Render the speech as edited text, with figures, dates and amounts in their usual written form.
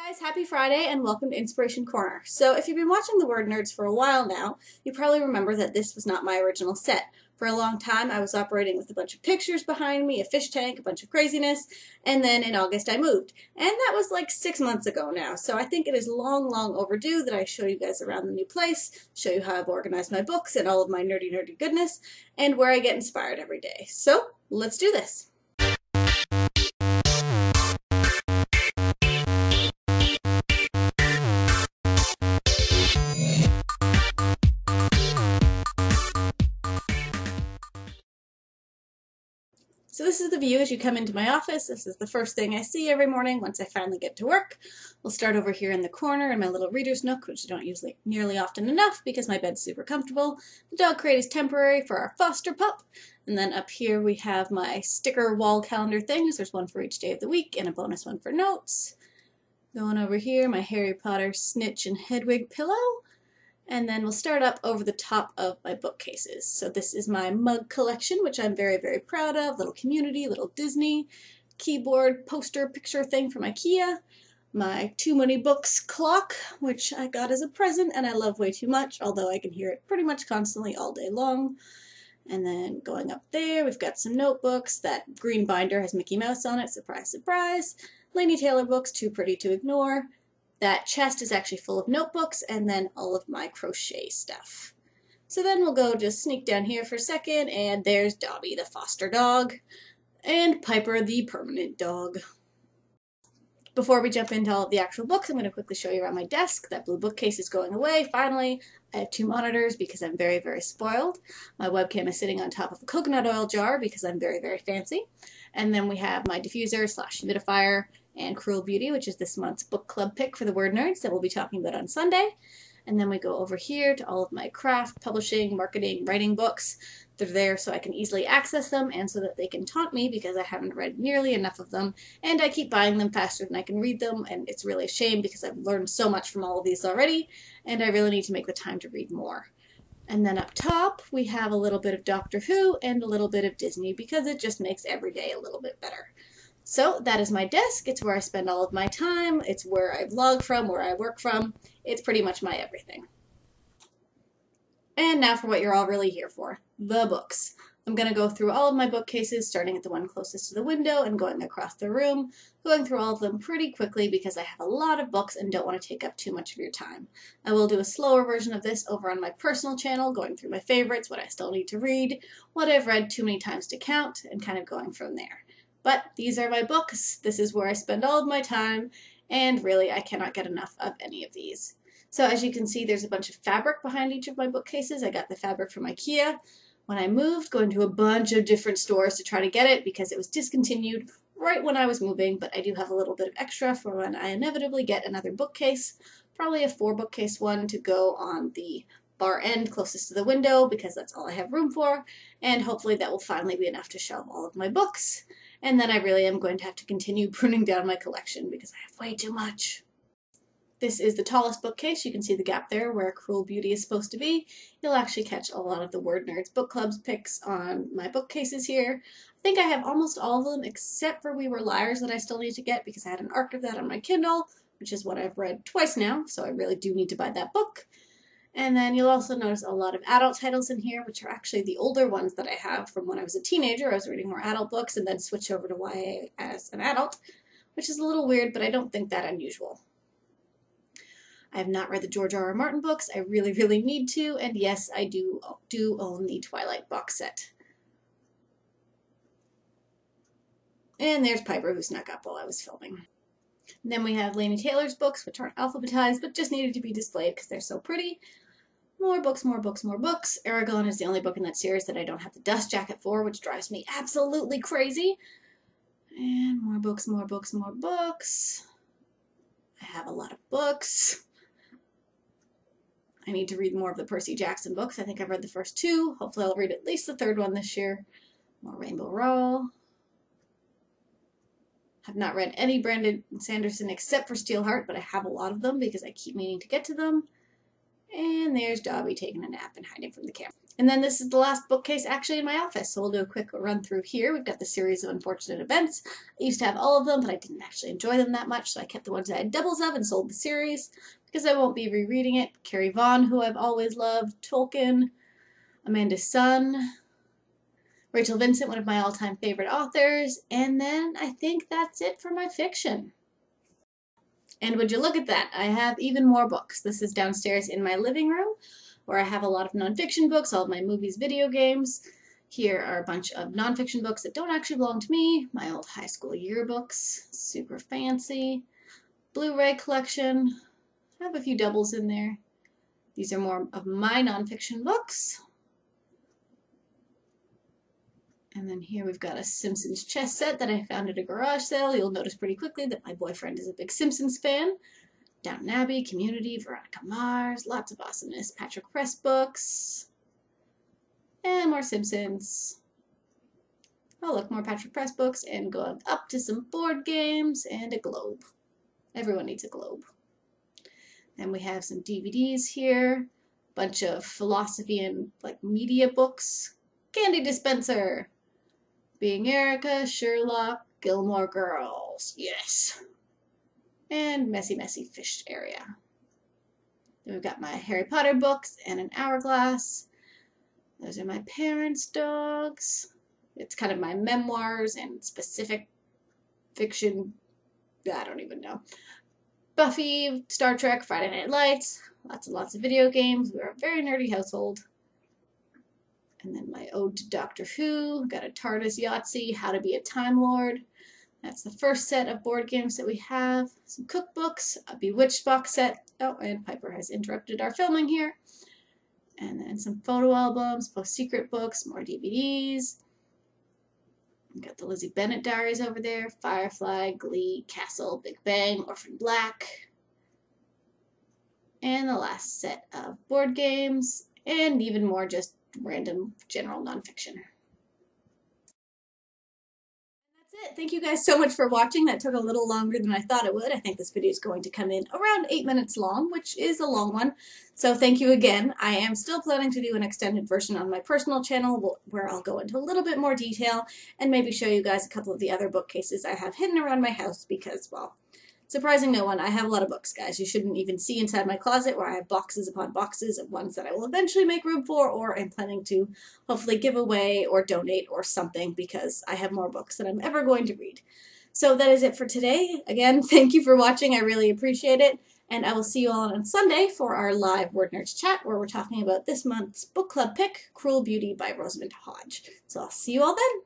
Guys, happy Friday and welcome to Inspiration Corner. So if you've been watching the WordNerds for a while now, you probably remember that this was not my original set. For a long time I was operating with a bunch of pictures behind me, a fish tank, a bunch of craziness, and then in August I moved. And that was like 6 months ago now, so I think it is long overdue that I show you guys around the new place, show you how I've organized my books and all of my nerdy goodness, and where I get inspired every day. So let's do this. So this is the view as you come into my office. This is the first thing I see every morning once I finally get to work. We'll start over here in the corner in my little reader's nook, which I don't use nearly often enough because my bed's super comfortable. The dog crate is temporary for our foster pup. And then up here we have my sticker wall calendar things. There's one for each day of the week and a bonus one for notes. Going over here, my Harry Potter snitch and Hedwig pillow. And then we'll start up over the top of my bookcases. So this is my mug collection, which I'm very proud of. Little community, little Disney, keyboard, poster, picture thing from IKEA. My Too Many Books clock, which I got as a present and I love way too much, although I can hear it pretty much constantly all day long. And then going up there, we've got some notebooks. That green binder has Mickey Mouse on it, surprise, surprise. Laini Taylor books, too pretty to ignore. That chest is actually full of notebooks and then all of my crochet stuff. So then we'll go just sneak down here for a second, and there's Dobby the foster dog and Piper the permanent dog. Before we jump into all of the actual books, I'm going to quickly show you around my desk. That blue bookcase is going away, finally. I have 2 monitors because I'm very spoiled. My webcam is sitting on top of a coconut oil jar because I'm very fancy. And then we have my diffuser / humidifier and Cruel Beauty, which is this month's book club pick for the WordNerds that we'll be talking about on Sunday. And then we go over here to all of my craft, publishing, marketing, writing books. They're there so I can easily access them and so that they can taunt me because I haven't read nearly enough of them, and I keep buying them faster than I can read them, and it's really a shame because I've learned so much from all of these already, and I really need to make the time to read more. And then up top, we have a little bit of Doctor Who and a little bit of Disney because it just makes every day a little bit better. So that is my desk. It's where I spend all of my time. It's where I vlog from, where I work from. It's pretty much my everything. And now for what you're all really here for, the books. I'm going to go through all of my bookcases, starting at the one closest to the window and going across the room, going through all of them pretty quickly because I have a lot of books and don't want to take up too much of your time. I will do a slower version of this over on my personal channel, going through my favorites, what I still need to read, what I've read too many times to count, and kind of going from there. But these are my books. This is where I spend all of my time, and really I cannot get enough of any of these. So as you can see, there's a bunch of fabric behind each of my bookcases. I got the fabric from IKEA. When I moved, going to a bunch of different stores to try to get it because it was discontinued right when I was moving, but I do have a little bit of extra for when I inevitably get another bookcase, probably a 4 bookcase one to go on the bar end closest to the window because that's all I have room for, and hopefully that will finally be enough to shelve all of my books. And then I really am going to have to continue pruning down my collection because I have way too much. This is the tallest bookcase. You can see the gap there where Cruel Beauty is supposed to be. You'll actually catch a lot of the WordNerds book clubs picks on my bookcases here. I think I have almost all of them except for We Were Liars that I still need to get because I had an arc of that on my Kindle, which is what I've read twice now, so I really do need to buy that book. And then you'll also notice a lot of adult titles in here, which are actually the older ones that I have from when I was a teenager. I was reading more adult books and then switched over to YA as an adult, which is a little weird, but I don't think that unusual. I have not read the George R.R. Martin books. I really need to, and yes, I do own the Twilight box set. And there's Piper, who snuck up while I was filming. And then we have Laini Taylor's books, which aren't alphabetized, but just needed to be displayed because they're so pretty. More books. Aragon is the only book in that series that I don't have the dust jacket for, which drives me absolutely crazy. And more books. I have a lot of books. I need to read more of the Percy Jackson books. I think I've read the first 2. Hopefully I'll read at least the 3rd one this year. More Rainbow Rowell. Have not read any Brandon Sanderson except for Steelheart, but I have a lot of them because I keep meaning to get to them. And there's Dobby taking a nap and hiding from the camera. And then this is the last bookcase actually in my office, so we'll do a quick run through here. We've got the series of unfortunate events. I used to have all of them, but I didn't actually enjoy them that much, so I kept the ones I had doubles of and sold the series because I won't be rereading it. Carrie Vaughn, who I've always loved, Tolkien, Amanda Sun, Rachel Vincent, one of my all-time favorite authors, and then I think that's it for my fiction. And would you look at that, I have even more books. This is downstairs in my living room, where I have a lot of nonfiction books, all of my movies, video games. Here are a bunch of nonfiction books that don't actually belong to me, my old high school yearbooks, super fancy, Blu-ray collection. I have a few doubles in there. These are more of my nonfiction books. And then here we've got a Simpsons chess set that I found at a garage sale. You'll notice pretty quickly that my boyfriend is a big Simpsons fan. Downton Abbey, Community, Veronica Mars, lots of awesomeness. Patrick Press books. And more Simpsons. Oh look, more Patrick Press books, and going up to some board games and a globe. Everyone needs a globe. Then we have some DVDs here. Bunch of philosophy and like media books. Candy dispenser. Being Erica, Sherlock, Gilmore Girls. Yes. And Messy Messy Fish area. Then we've got my Harry Potter books and an hourglass. Those are my parents' dogs. It's kind of my memoirs and specific fiction. I don't even know. Buffy, Star Trek, Friday Night Lights. Lots and lots of video games. We're a very nerdy household. And then my ode to Doctor Who. Got a TARDIS Yahtzee, How to Be a Time Lord. That's the first set of board games that we have. Some cookbooks, a Bewitched box set. Oh, and Piper has interrupted our filming here. And then some photo albums, post-secret books, more DVDs. We've got the Lizzie Bennet diaries over there. Firefly, Glee, Castle, Big Bang, Orphan Black. And the last set of board games. And even more just random general nonfiction. That's it. Thank you guys so much for watching. That took a little longer than I thought it would. I think this video is going to come in around 8 minutes long, which is a long one. So thank you again. I am still planning to do an extended version on my personal channel where I'll go into a little bit more detail and maybe show you guys a couple of the other bookcases I have hidden around my house because, well, surprising no one, I have a lot of books, guys. You shouldn't even see inside my closet where I have boxes upon boxes of ones that I will eventually make room for or I'm planning to hopefully give away or donate or something because I have more books than I'm ever going to read. So that is it for today. Again, thank you for watching. I really appreciate it. And I will see you all on Sunday for our live WordNerds chat where we're talking about this month's book club pick, Cruel Beauty by Rosamund Hodge. So I'll see you all then.